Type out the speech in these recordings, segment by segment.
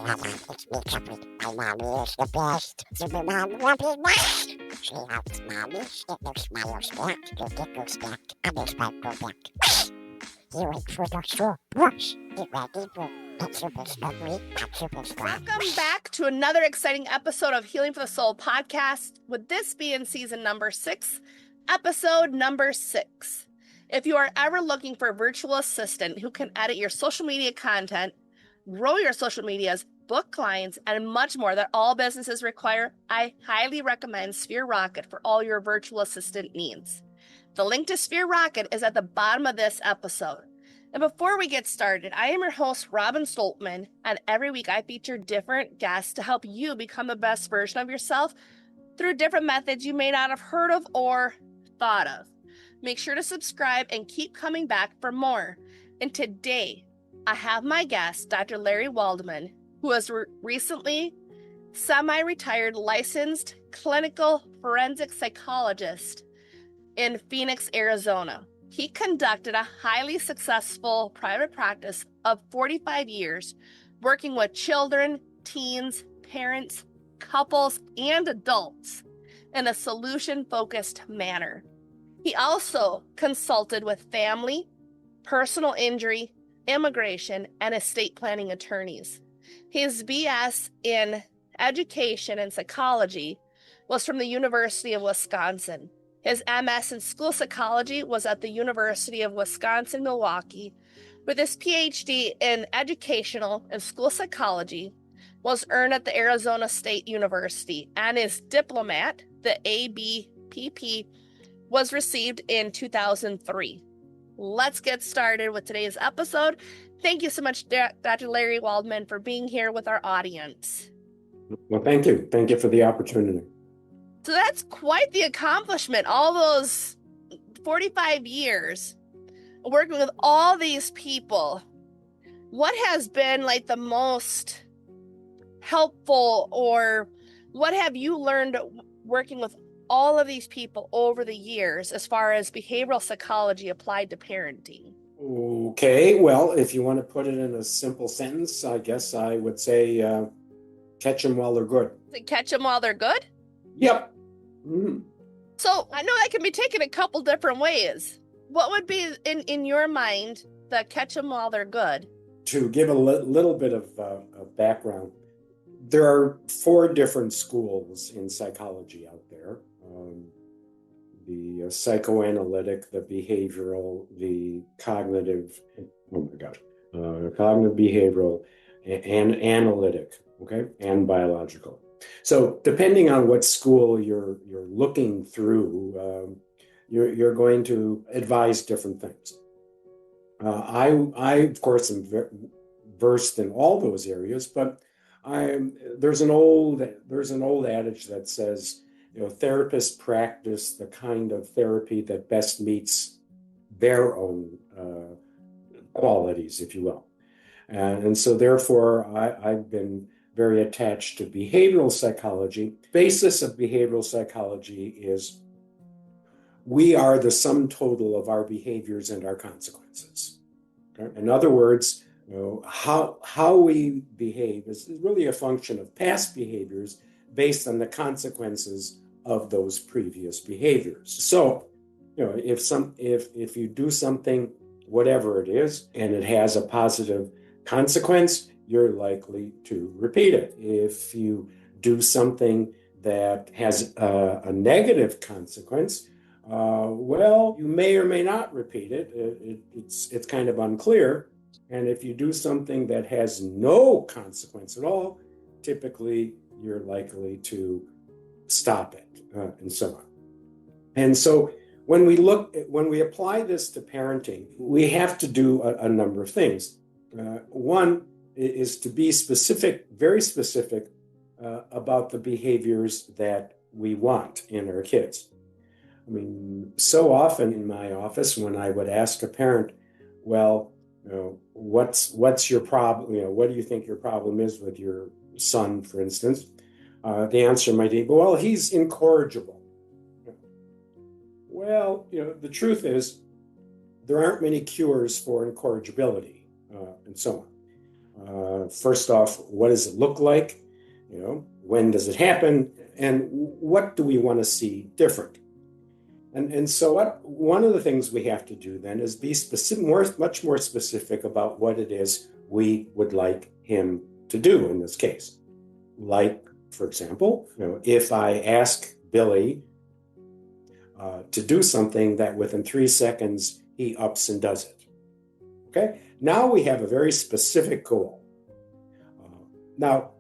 It's me, Chucky. My mommy is the best. Super mom, love you much. She helps mommy. It makes Miles back. The giggles back. And the sparkle back. You wait for the straw brush. Get ready for it. Super snuggly. And super strong. Welcome back to another exciting episode of Healing for the Soul podcast, with this being season number 6, episode number 6. If you are ever looking for a virtual assistant who can edit your social media content, grow your social medias, book clients, and much more that all businesses require, I highly recommend Sphere Rocket for all your virtual assistant needs. The link to Sphere Rocket is at the bottom of this episode. And before we get started, I am your host, Robin Stoltman, and every week I feature different guests to help you become the best version of yourself through different methods you may not have heard of or thought of. Make sure to subscribe and keep coming back for more. And today, I have my guest, Dr. Larry Waldman, who is recently semi-retired licensed clinical forensic psychologist in Phoenix, Arizona. He conducted a highly successful private practice of 45 years, working with children, teens, parents, couples, and adults in a solution-focused manner. He also consulted with family, personal injury, immigration, and estate planning attorneys. His BS in education and psychology was from the University of Wisconsin. His MS in school psychology was at the University of Wisconsin-Milwaukee, with his PhD in educational and school psychology was earned at the Arizona State University, and his diplomat, the ABPP, was received in 2003. Let's get started with today's episode. Thank you so much, Dr. Larry Waldman, for being here with our audience. Well, thank you. Thank you for the opportunity. So that's quite the accomplishment. All those 45 years working with all these people. What has been like the most helpful, or what have you learned working with all of these people over the years as far as behavioral psychology applied to parenting? Okay, well, if you want to put it in a simple sentence, I guess I would say catch them while they're good. Catch them while they're good? Yep. Mm. So I know that can be taken a couple different ways. What would be, in your mind, the catch them while they're good? To give a little bit of background, there are 4 different schools in psychology out there. The psychoanalytic, the behavioral, the cognitive, cognitive behavioral, and analytic, okay, and biological. So depending on what school you're looking through, you're going to advise different things. I of course am versed in all those areas, but there's an old adage that says, therapists practice the kind of therapy that best meets their own qualities, if you will. And so therefore, I've been very attached to behavioral psychology. Basis of behavioral psychology is we are the sum total of our behaviors and our consequences. Okay? In other words, how we behave is really a function of past behaviors based on the consequences of those previous behaviors. So, if you do something, whatever it is, and it has a positive consequence, you're likely to repeat it. If you do something that has a negative consequence, well, you may or may not repeat it. It's kind of unclear. And if you do something that has no consequence at all, typically you're likely to stop it, and so on. And so when we apply this to parenting, we have to do a number of things. One is to be specific, very specific, about the behaviors that we want in our kids. I mean, so often in my office, when I would ask a parent, well, what's your problem? What do you think your problem is with your son, for instance? The answer might be, well, he's incorrigible. Well, the truth is there aren't many cures for incorrigibility, and so First off, what does it look like? When does it happen? And what do we want to see different? And so one of the things we have to do then is be much more specific about what it is we would like him to do in this case. Like, for example, if I ask Billy to do something that within 3 seconds he ups and does it. Okay, now we have a very specific goal. Now,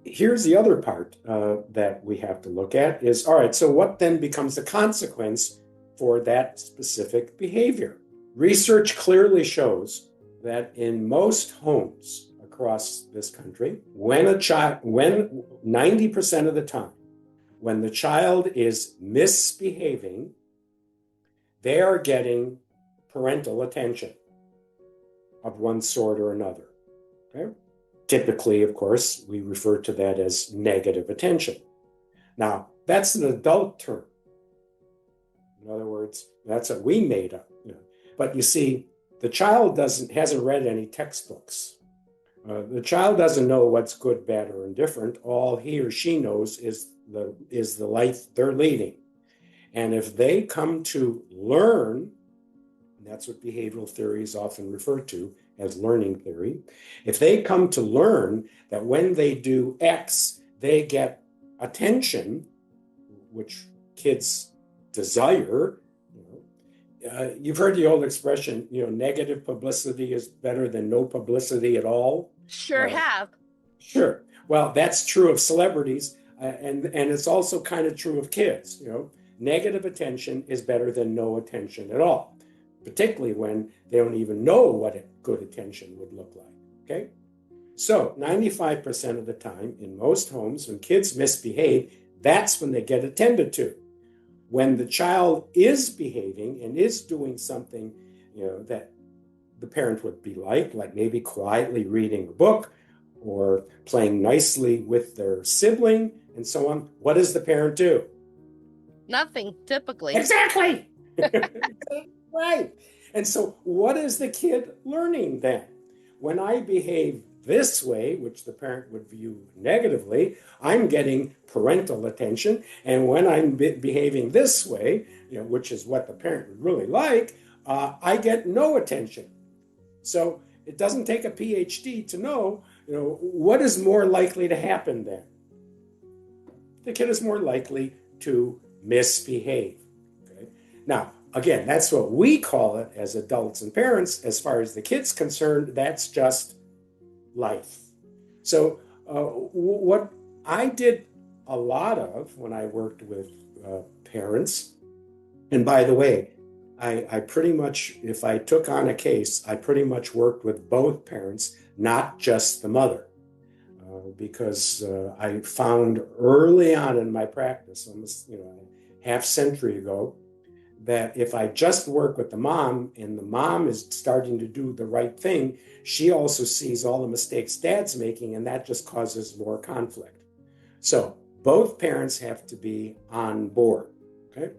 here's the other part that we have to look at is, all right, so what then becomes the consequence for that specific behavior? Research clearly shows that in most homes across this country, when 90% of the time, when the child is misbehaving, they are getting parental attention of one sort or another. Okay? Typically, of course, we refer to that as negative attention. Now, that's an adult term. In other words, that's what we made up. But you see, the child hasn't read any textbooks. The child doesn't know what's good, bad, or indifferent. All he or she knows is the life they're leading. And if they come to learn, and that's what behavioral theory is often referred to as learning theory, if they come to learn that when they do X, they get attention, which kids desire, you've heard the old expression, negative publicity is better than no publicity at all. Sure have. Sure. Well, that's true of celebrities, and it's also kind of true of kids. Negative attention is better than no attention at all, particularly when they don't even know what good attention would look like. Okay? So 95% of the time in most homes, when kids misbehave, that's when they get attended to. When the child is behaving and is doing something, that the parent would be like maybe quietly reading a book or playing nicely with their sibling and so on, what does the parent do? Nothing, typically. Exactly. Right. And so what is the kid learning then? When I behave this way, which the parent would view negatively, I'm getting parental attention. And when I'm behaving this way, which is what the parent would really like, I get no attention. So it doesn't take a PhD to know, what is more likely to happen then? The kid is more likely to misbehave. Okay? Now, again, that's what we call it as adults and parents. As far as the kid's concerned, that's just life. So what I did a lot of when I worked with parents, and by the way, I pretty much, if I took on a case, I pretty much worked with both parents, not just the mother. Because I found early on in my practice, almost a half century ago, that if I just work with the mom and the mom is starting to do the right thing, she also sees all the mistakes dad's making, and that just causes more conflict. So both parents have to be on board. Okay.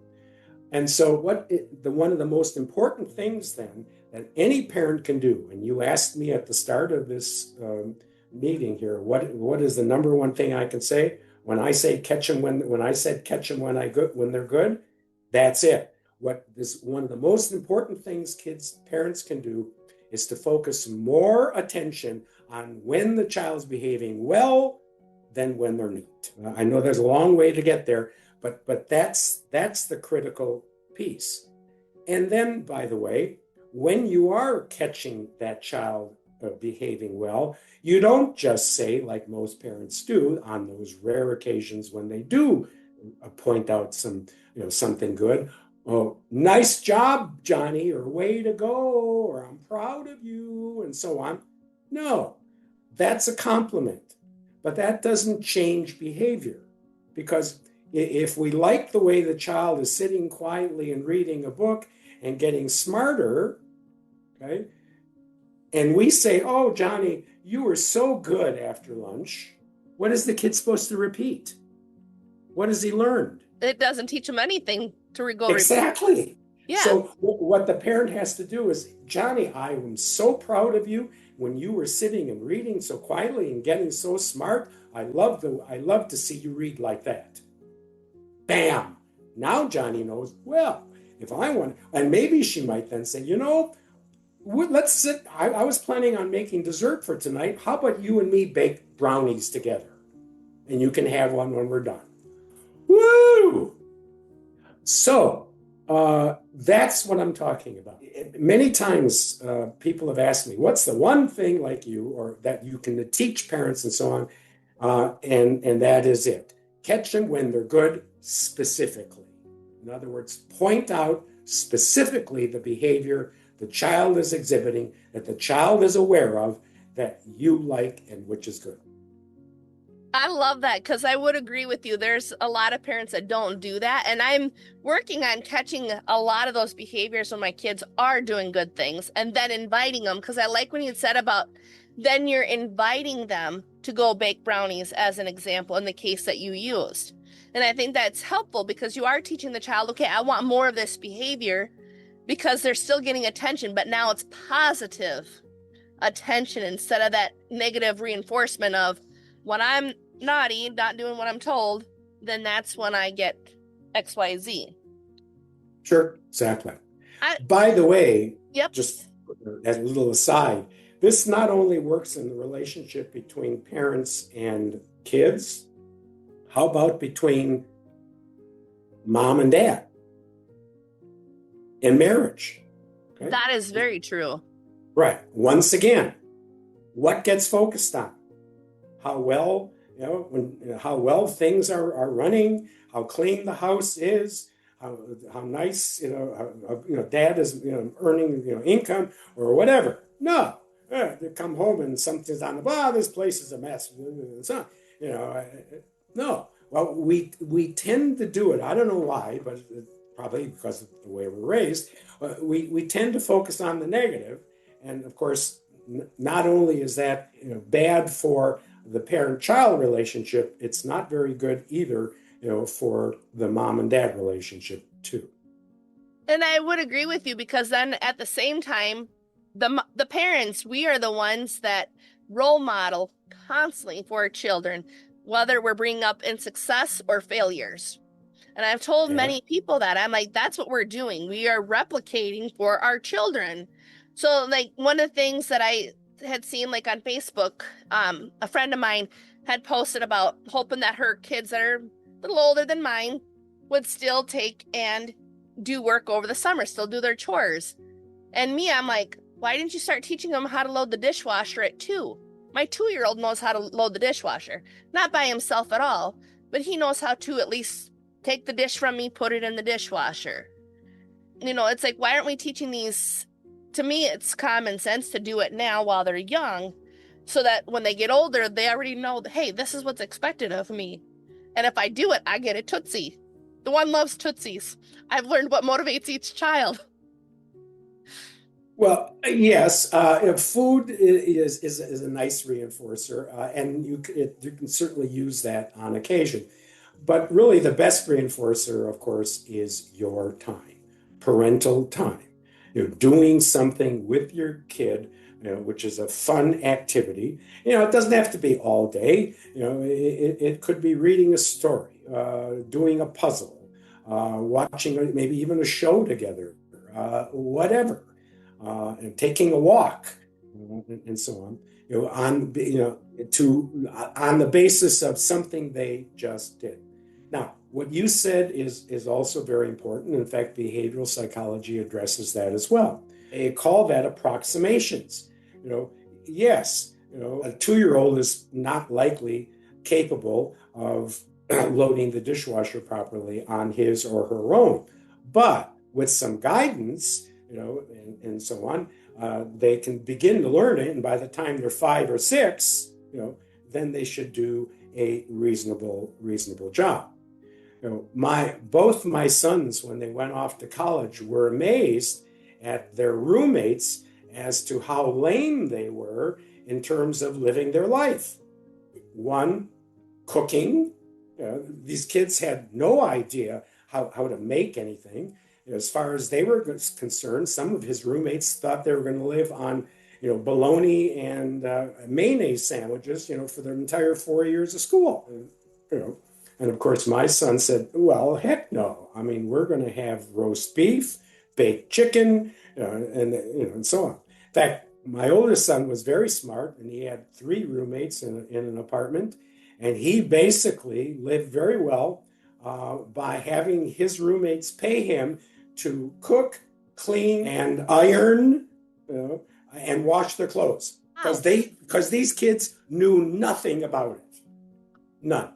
And so one of the most important things then that any parent can do, and you asked me at the start of this meeting here, what is the number one thing I can say? When I say catch them when I said catch them when they're good, that's it. What is one of the most important things parents can do is to focus more attention on when the child's behaving well than when they're not. I know there's a long way to get there, but that's the critical piece. And then, by the way, when you are catching that child behaving well, you don't just say, like most parents do on those rare occasions when they do point out something good, oh, nice job, Johnny, or way to go, or I'm proud of you, and so on. No, that's a compliment, but that doesn't change behavior, because if we like the way the child is sitting quietly and reading a book and getting smarter, okay, and we say, oh, Johnny, you were so good after lunch, what is the kid supposed to repeat? What has he learned? It doesn't teach him anything to go Exactly. Repeat. Yeah. So what the parent has to do is, Johnny, I am so proud of you. when you were sitting and reading so quietly and getting so smart, I love to see you read like that. Bam! Now Johnny knows, well, if I want, and maybe she might then say, let's sit. I was planning on making dessert for tonight. How about you and me bake brownies together? And you can have one when we're done. Woo! So that's what I'm talking about. Many times people have asked me, what's the one thing like you or that you can teach parents and so on? And that is it. Catch them when they're good specifically. In other words, point out specifically the behavior the child is exhibiting, that the child is aware of, that you like and which is good. I love that because I would agree with you. There's a lot of parents that don't do that. And I'm working on catching a lot of those behaviors when my kids are doing good things and then inviting them. Because I like when you said about then you're inviting them to go bake brownies as an example in the case that you used. And I think that's helpful because you are teaching the child, okay, I want more of this behavior because they're still getting attention, but now it's positive attention instead of that negative reinforcement of when I'm naughty, not doing what I'm told, then that's when I get XYZ. Sure, exactly. By the way, Yep. just as a little aside, this not only works in the relationship between parents and kids, how about between mom and dad in marriage? Okay? That is very true. Right. Once again, what gets focused on? How well, how well things are running, how clean the house is, how nice, dad is, earning, income or whatever. No, they come home and something's on this place is a mess. So, no. Well, we tend to do it. I don't know why, but probably because of the way we're raised. We tend to focus on the negative, and of course, not only is that bad for the parent-child relationship, it's not very good either, for the mom and dad relationship too. And I would agree with you because then at the same time, the parents, we are the ones that role model constantly for our children, whether we're bringing up in success or failures. And I've told many people that I'm like, that's what we're doing. We are replicating for our children. So like one of the things that I had seen like on Facebook, a friend of mine had posted about hoping that her kids that are a little older than mine would still take and do work over the summer, still do their chores. And me, I'm like, why didn't you start teaching them how to load the dishwasher at 2? My 2-year-old knows how to load the dishwasher, not by himself at all, but he knows how to at least take the dish from me, put it in the dishwasher. It's like, why aren't we teaching these? To me, it's common sense to do it now while they're young so that when they get older, they already know, hey, this is what's expected of me. And if I do it, I get a Tootsie. The one loves Tootsies. I've learned what motivates each child. Well, yes, food is a nice reinforcer, and you can certainly use that on occasion. But really, the best reinforcer, of course, is your time, parental time. Doing something with your kid, which is a fun activity. It doesn't have to be all day. It could be reading a story, doing a puzzle, watching maybe even a show together, whatever, and taking a walk, and so on. On the basis of something they just did. Now, what you said is also very important. In fact, behavioral psychology addresses that as well. They call that approximations. Yes, a 2-year-old is not likely capable of loading the dishwasher properly on his or her own. But with some guidance, and so on, they can begin to learn it. And by the time they're 5 or 6, then they should do a reasonable job. Both my sons, when they went off to college, were amazed at their roommates as to how lame they were in terms of living their life. One, cooking. These kids had no idea how to make anything. As far as they were concerned, some of his roommates thought they were going to live on, bologna and mayonnaise sandwiches, for their entire 4 years of school. And of course, my son said, well, heck no. I mean, we're going to have roast beef, baked chicken, and so on. In fact, my oldest son was very smart, and he had 3 roommates in an apartment. And he basically lived very well by having his roommates pay him to cook, clean, and iron, and wash their clothes. Because these kids knew nothing about it. None.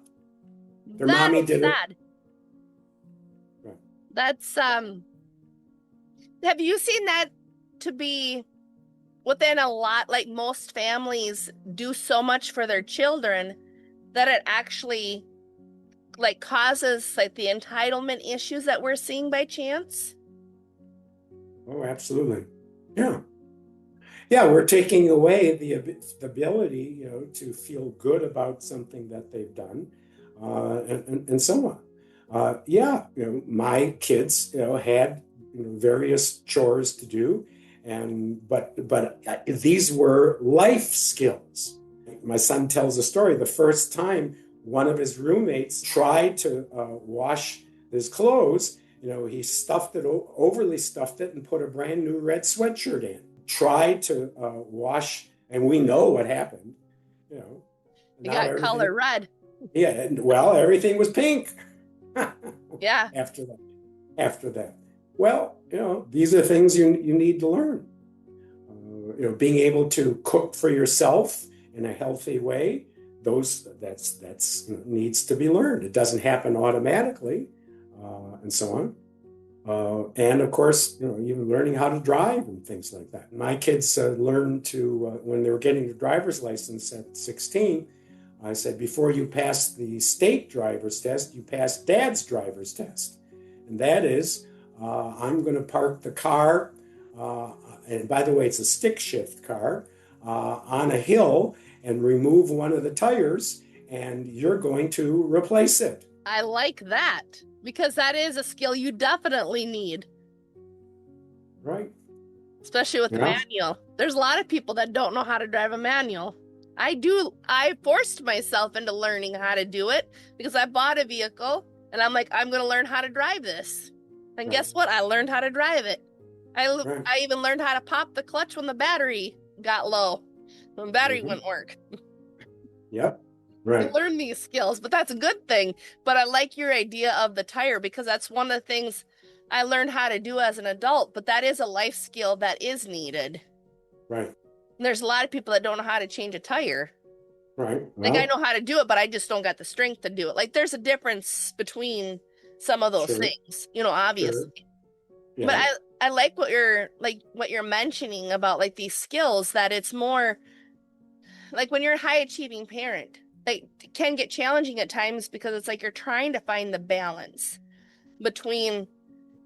Their mommy did sad. it. Right. That's have you seen that to be within a lot, like most families do so much for their children that it actually like causes like the entitlement issues that we're seeing by chance? Oh, absolutely. Yeah. Yeah, we're taking away the ability, to feel good about something that they've done, and so on. Yeah, my kids, had various chores to do, but these were life skills. My son tells a story. The first time one of his roommates tried to wash his clothes, he overly stuffed it, and put a brand new red sweatshirt in. Tried to wash, and we know what happened. You got color red. Yeah, well, everything was pink. Yeah. After that. Well, these are things you need to learn. Being able to cook for yourself in a healthy way, that's needs to be learned. It doesn't happen automatically, and so on. And of course, even learning how to drive and things like that. My kids learned to, when they were getting their driver's license at 16, I said, before you pass the state driver's test, you pass Dad's driver's test. And that is, I'm going to park the car, and by the way, it's a stick shift car, on a hill and remove one of the tires, and you're going to replace it. I like that, because that is a skill you definitely need. Right. Especially with the manual. There's a lot of people that don't know how to drive a manual. I forced myself into learning how to do it because I bought a vehicle and I'm like, I'm going to learn how to drive this. And guess what? I learned how to drive it. I even learned how to pop the clutch when the battery got low, when the battery wouldn't work. Yep. Right. You learn these skills, but that's a good thing. But I like your idea of the tire, because that's one of the things I learned how to do as an adult, but that is a life skill that is needed. Right. And there's a lot of people that don't know how to change a tire. Right. Well, like, I know how to do it, but I just don't got the strength to do it. Like, there's a difference between some of those things, obviously. Sure. Yeah. But I like what you're mentioning about like these skills, that it's more like when you're a high achieving parent, like, it can get challenging at times because it's like you're trying to find the balance between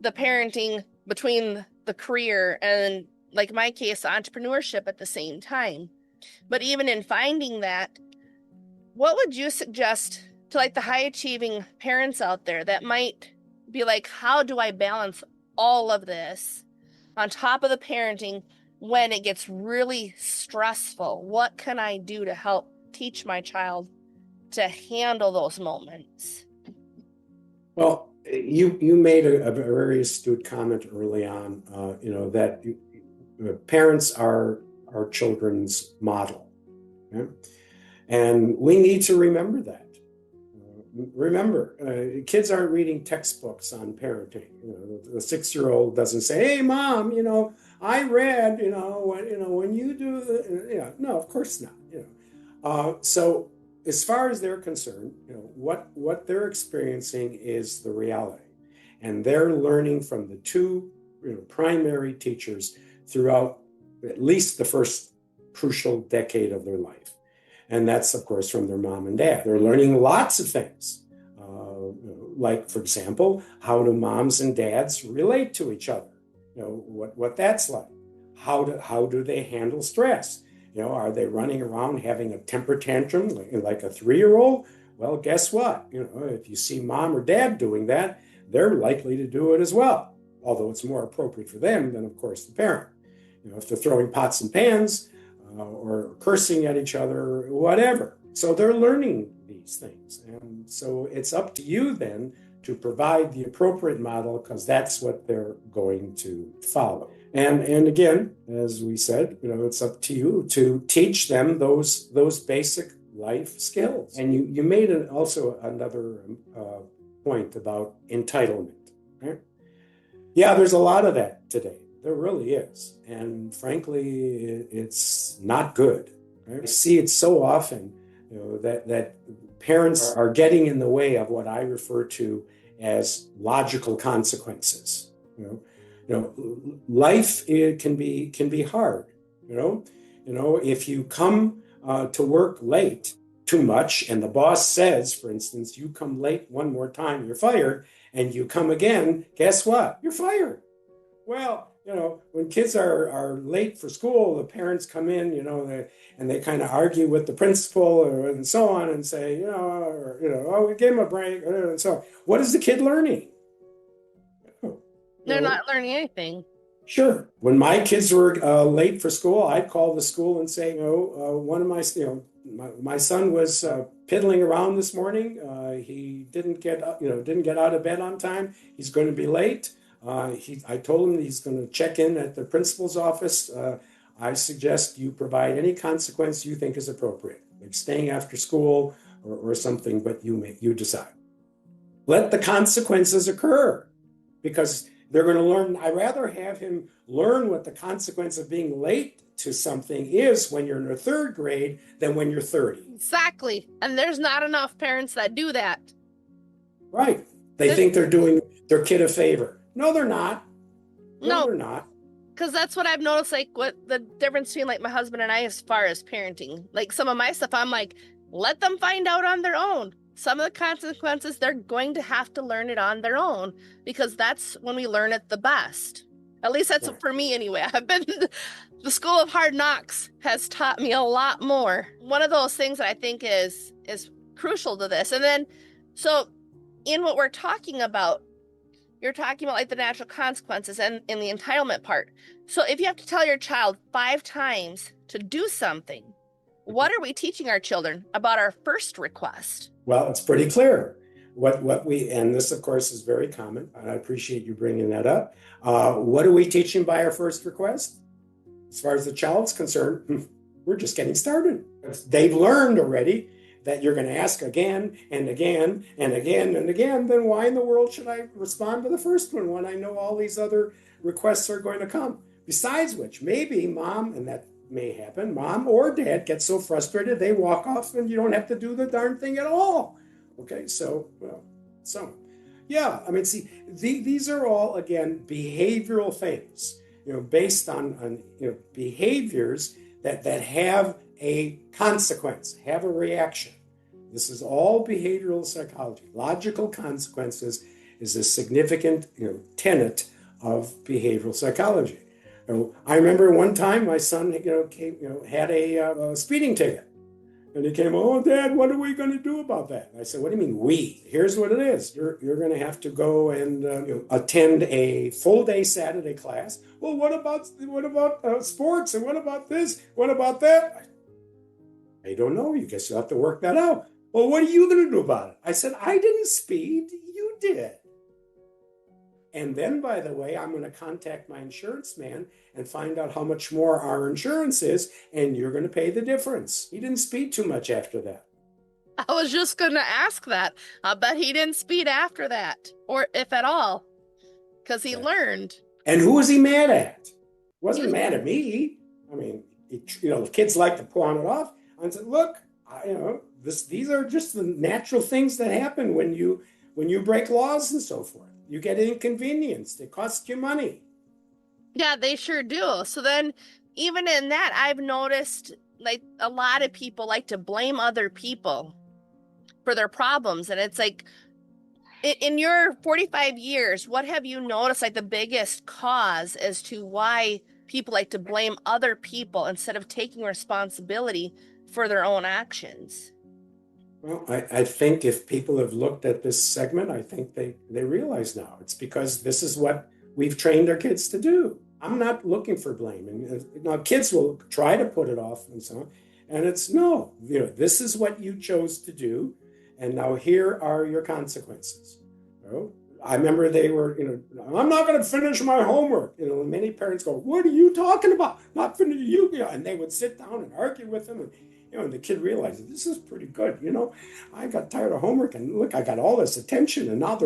the parenting, between the career, and like my case, entrepreneurship at the same time. But even in finding that, what would you suggest to like the high achieving parents out there that might be like, how do I balance all of this on top of the parenting when it gets really stressful? What can I do to help teach my child to handle those moments? Well, you made a very astute comment early on, that parents are our children's model. Okay? And we need to remember that. Remember, kids aren't reading textbooks on parenting. The 6-year-old doesn't say, "Hey, Mom, I read, when you do the," no, of course not. So as far as they're concerned, what they're experiencing is the reality, and they're learning from the two primary teachers throughout at least the first crucial decade of their life. And that's, of course, from their mom and dad. They're learning lots of things, like, for example, how do moms and dads relate to each other? What that's like. How do they handle stress? Are they running around having a temper tantrum like a 3-year-old? Well, guess what? If you see mom or dad doing that, they're likely to do it as well. Although it's more appropriate for them than, of course, the parent. if they're throwing pots and pans or cursing at each other, whatever. So they're learning these things. And so it's up to you then to provide the appropriate model, because that's what they're going to follow. And again, as we said, it's up to you to teach them those basic life skills. And you made also another point about entitlement. Right? Yeah, there's a lot of that today. There really is. And frankly, it's not good. Right? I see it so often, that parents are getting in the way of what I refer to as logical consequences. Life can be hard. If you come to work late too much, and the boss says, for instance, you come late one more time, you're fired, and you come again, guess what? You're fired. Well, when kids are late for school, the parents come in, and they kind of argue with the principal and so on, and say, oh, we gave him a break, and so on. What is the kid learning? They're not learning anything. Sure. When my kids were late for school, I'd call the school and say, one of my son was piddling around this morning. He didn't get out of bed on time. He's going to be late. I told him he's going to check in at the principal's office. I suggest you provide any consequence you think is appropriate, like staying after school or something, but you decide. Let the consequences occur, because they're going to learn. I'd rather have him learn what the consequence of being late to something is when you're in the third grade than when you're 30. Exactly. And there's not enough parents that do that. Right. They think they're doing their kid a favor. No, they're not. No, they're not. Because that's what I've noticed, like, what the difference between, like, my husband and I as far as parenting. Like, some of my stuff, I'm like, let them find out on their own. Some of the consequences, they're going to have to learn it on their own, because that's when we learn it the best. At least that's for me anyway. The school of hard knocks has taught me a lot more. One of those things that I think is crucial to this. And then, so in what we're talking about, you're talking about like the natural consequences and in the entitlement part. So if you have to tell your child 5 times to do something, what are we teaching our children about our first request? Well, it's pretty clear. And this, of course, is very common, and I appreciate you bringing that up. What do we teach them by our first request? As far as the child's concerned, we're just getting started. They've learned already that you're going to ask again and again and again and again. Then why in the world should I respond to the first one when I know all these other requests are going to come? Besides which, maybe mom, and that may happen, mom or dad get so frustrated they walk off and you don't have to do the darn thing at all. Okay, yeah, I mean, see, these are all, again, behavioral things, based on behaviors that have a consequence, have a reaction. This is all behavioral psychology. Logical consequences is a significant tenet of behavioral psychology. I remember one time my son had a speeding ticket. And he came, oh, Dad, what are we going to do about that? And I said, what do you mean we? Here's what it is. You're going to have to go and attend a full day Saturday class. Well, what about sports? And what about this? What about that? I don't know. You guess you'll have to work that out. Well, what are you going to do about it? I said, I didn't speed. You did. And then, by the way, I'm going to contact my insurance man and find out how much more our insurance is, and you're going to pay the difference. He didn't speed too much after that. I was just going to ask that. I bet he didn't speed after that, or if at all, because he learned. And who was he mad at? He wasn't mad at me. I mean, kids like to pawn it off. I said, look, these are just the natural things that happen when you break laws and so forth. You get inconvenienced. It costs you money. Yeah, they sure do. So then, even in that, I've noticed like a lot of people like to blame other people for their problems. And it's like, in your 45 years, what have you noticed like the biggest cause as to why people like to blame other people instead of taking responsibility for their own actions? Well, I think if people have looked at this segment, I think they realize now it's because this is what we've trained our kids to do. I'm not looking for blame. And now kids will try to put it off and so on. And it's no, this is what you chose to do. And now here are your consequences. I remember they were, I'm not going to finish my homework. Many parents go, what are you talking about? Not finishing and they would sit down and argue with them. And the kid realizes this is pretty good. I got tired of homework and look, I got all this attention and now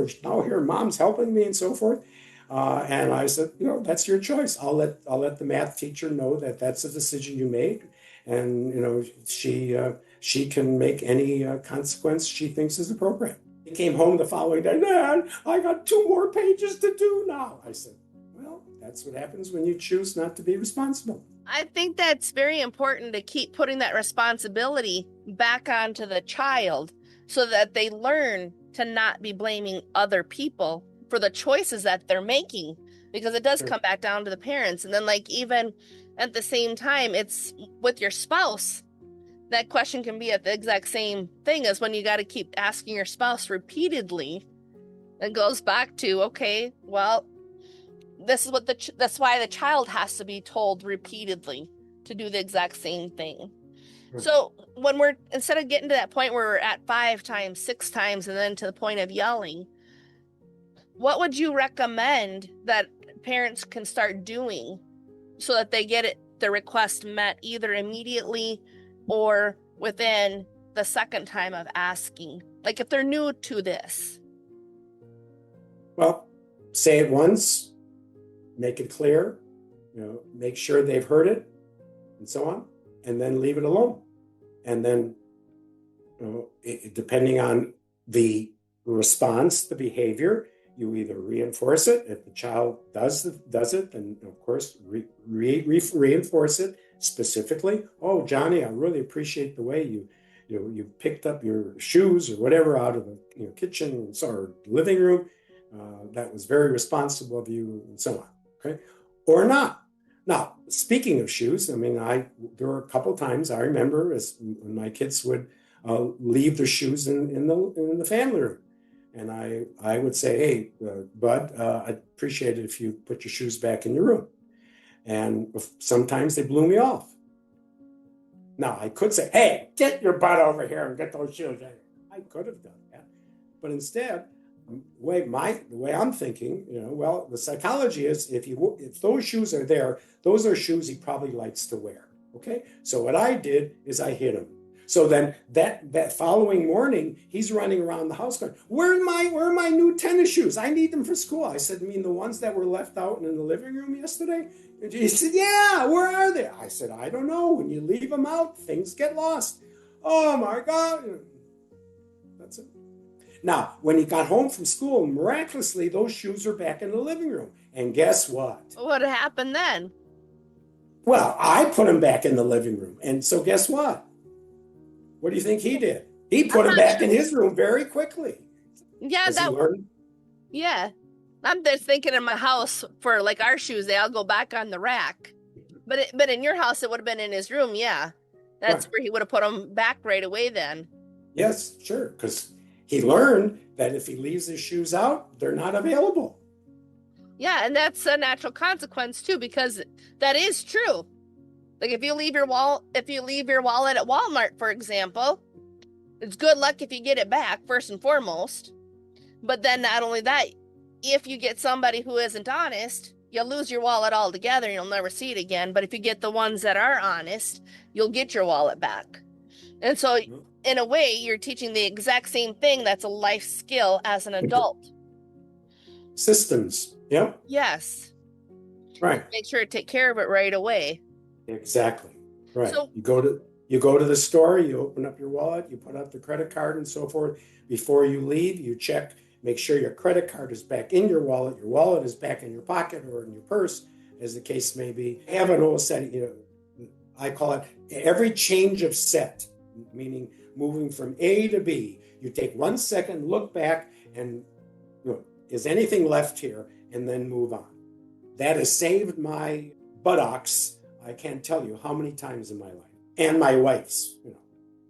here mom's helping me and so forth. And I said, that's your choice. I'll let the math teacher know that that's a decision you made, and she can make any consequence she thinks is appropriate. He came home the following day. Dad, I got 2 more pages to do now. I said, well, that's what happens when you choose not to be responsible. I think that's very important to keep putting that responsibility back onto the child so that they learn to not be blaming other people for the choices that they're making, because it does come back down to the parents. And then even at the same time, it's with your spouse. That question can be at the exact same thing as when you got to keep asking your spouse repeatedly. It goes back to, okay, well, this is that's why the child has to be told repeatedly to do the exact same thing. So when instead of getting to that point where we're at 5 times, 6 times, and then to the point of yelling, what would you recommend that parents can start doing so that they get their request met either immediately or within the second time of asking? Like if they're new to this. Well, say it once, make it clear, make sure they've heard it and so on, and then leave it alone. And then, depending on the response, the behavior, you either reinforce it. If the child does it, then of course reinforce it specifically. Oh, Johnny, I really appreciate the way you picked up your shoes or whatever out of the kitchen or living room. That was very responsible of you, and so on. Okay, or not. Now, speaking of shoes, there were a couple times I remember when my kids would leave their shoes in the family room. And I would say, hey, Bud, I'd appreciate it if you put your shoes back in your room. And sometimes they blew me off. Now, I could say, hey, get your butt over here and get those shoes. I could have done that. But instead, the way I'm thinking, the psychology is if those shoes are there, those are shoes he probably likes to wear. Okay? So what I did is I hid him. So then that following morning, he's running around the house going, where are my new tennis shoes? I need them for school. I said, the ones that were left out in the living room yesterday? And he said, yeah, where are they? I said, I don't know. When you leave them out, things get lost. Oh my God. That's it. Now, when he got home from school, miraculously, those shoes are back in the living room. And guess what? What happened then? Well, I put them back in the living room. And so guess what? What do you think he did? He put them back in his room very quickly. Yeah, yeah. I'm just thinking in my house for our shoes, they all go back on the rack. But in your house, it would have been in his room. Yeah, that's where he would have put them back right away then. Yes, sure. Because he learned that if he leaves his shoes out, they're not available. Yeah, and that's a natural consequence too, because that is true. Like if you leave your wallet at Walmart, for example, it's good luck if you get it back, first and foremost. But then not only that, if you get somebody who isn't honest, you'll lose your wallet altogether and you'll never see it again. But if you get the ones that are honest, you'll get your wallet back. And so in a way, you're teaching the exact same thing that's a life skill as an adult. Systems. Yep. Yes. Right. Make sure to take care of it right away. Exactly. Right. So, you go to the store, you open up your wallet, you put out the credit card and so forth. Before you leave, you check, make sure your credit card is back in your wallet is back in your pocket or in your purse, as the case may be. Have an old set, I call it every change of set, meaning moving from A to B. You take 1 second, look back, and is anything left here, and then move on. That has saved my buttocks. I can't tell you how many times in my life, and my wife's,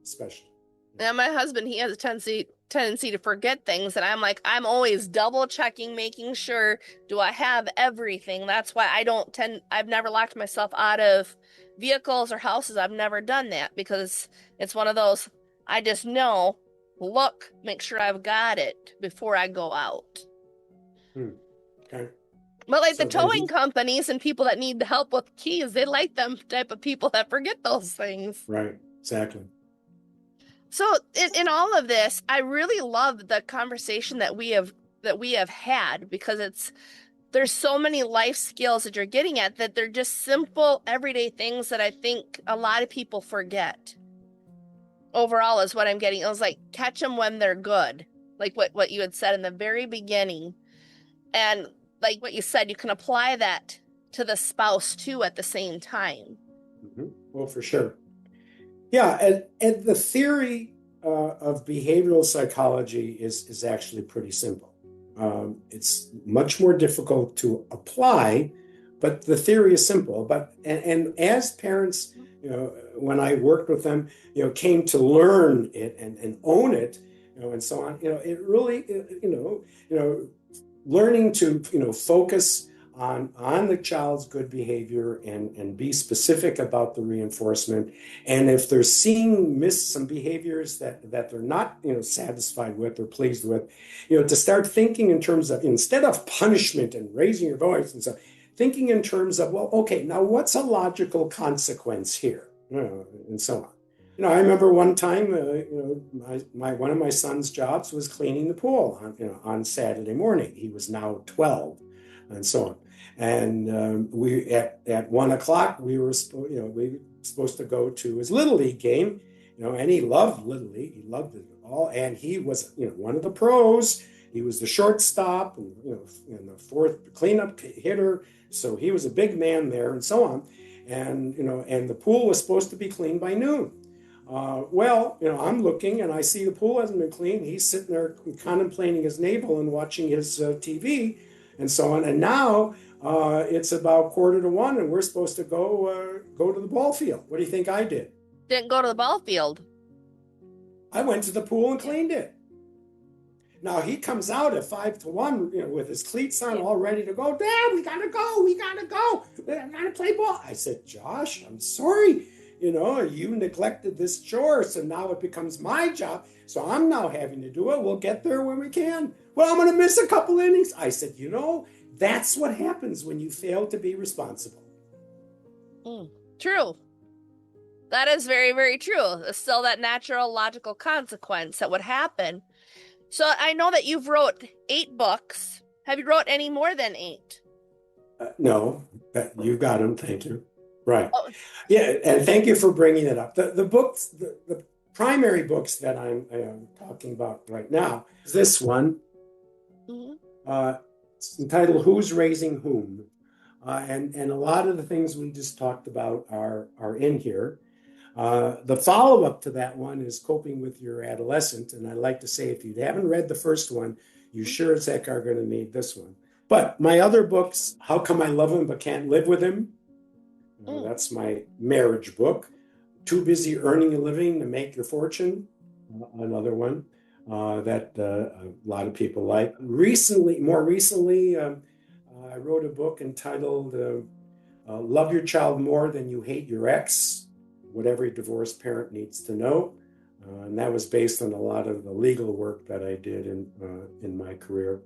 especially. And my husband, he has a tendency to forget things, and I'm always double checking, making sure, do I have everything? That's why I've never locked myself out of vehicles or houses. I've never done that because it's one of those, I just know, look, make sure I've got it before I go out. Okay. But like the So then towing companies and people that need help with keys, they like them type of people that forget those things. right, exactly. So in all of this, I really love the conversation that we have had because there's so many life skills that you're getting at that they're just simple everyday things that I think a lot of people forget. Overall is what I'm getting. It was like catch them when they're good. Like what you had said in the very beginning. And like what you said, you can apply that to the spouse too at the same time. Well, for sure. Yeah, and the theory of behavioral psychology is actually pretty simple. It's much more difficult to apply, but the theory is simple. And as parents, when I worked with them, came to learn it and own it, and so on, it really, learning to, focus on the child's good behavior and be specific about the reinforcement. And if they're seeing some behaviors that they're not, satisfied with or pleased with, to start thinking in terms of, instead of punishment and raising your voice and so, thinking in terms of, well, okay, now what's a logical consequence here, and so on. I remember one time, one of my son's jobs was cleaning the pool on Saturday morning. He was now 12, and so on. And we at 1 o'clock we were supposed to go to his Little League game, and he loved Little League. He loved it all, and he was one of the pros. He was the shortstop and the fourth cleanup hitter, so he was a big man there, and so on. And and the pool was supposed to be cleaned by noon. I'm looking and I see the pool hasn't been cleaned. He's sitting there contemplating his navel and watching his TV and so on. And now it's about 1:45 and we're supposed to go to the ball field. What do you think I did? Didn't go to the ball field. I went to the pool and cleaned it. Now he comes out at 5-1, with his cleats on, all ready to go. Dad, we gotta go. We gotta play ball. I said, Josh, I'm sorry. You neglected this chore, so now it becomes my job. So I'm now having to do it. We'll get there when we can. Well, I'm going to miss a couple innings. I said, that's what happens when you fail to be responsible. True. That is very, very true. It's still that natural, logical consequence that would happen. So I know that you've wrote 8 books. Have you wrote any more than 8? No, you got them. Thank you. Right. Oh. Yeah, and thank you for bringing it up. The books, the primary books that I'm talking about right now is this one. It's entitled "Who's Raising Whom," and a lot of the things we just talked about are in here. The follow-up to that one is "Coping with Your Adolescent," and I'd like to say, if you haven't read the first one, you sure as heck are going to need this one. But my other books, "How Come I Love Him But Can't Live With Him?" That's my marriage book. "Too Busy Earning a Living to Make Your Fortune," another one that a lot of people like. More recently, I wrote a book entitled "Love Your Child More Than You Hate Your Ex, What Every Divorced Parent Needs to Know." And that was based on a lot of the legal work that I did in my career.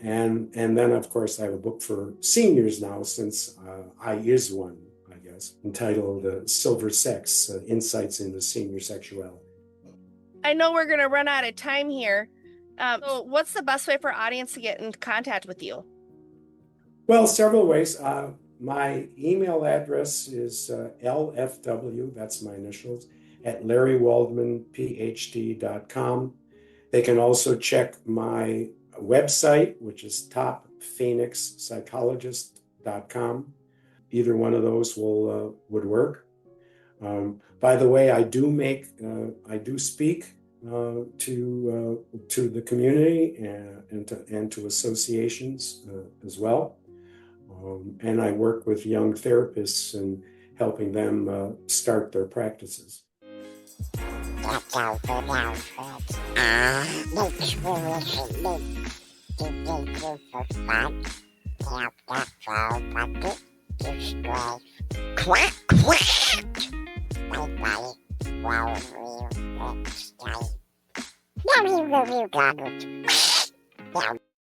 And then, of course, I have a book for seniors now, since I is one, I guess, entitled "Silver Sex, Insights into Senior Sexuality." I know we're going to run out of time here. So what's the best way for our audience to get in contact with you? Well, several ways. My email address is LFW, that's my initials, at LarryWaldmanPhD.com. They can also check my website, which is topphoenixpsychologist.com. Either one of those would work. By the way, I do speak to the community and to associations as well. And I work with young therapists and helping them start their practices. That's all for now, folks. Make sure we should live to take you for fun. Tap that follow button to stray. Quack, quack! Bye-bye. Well, we'll next time. Now we will be gathered. Now,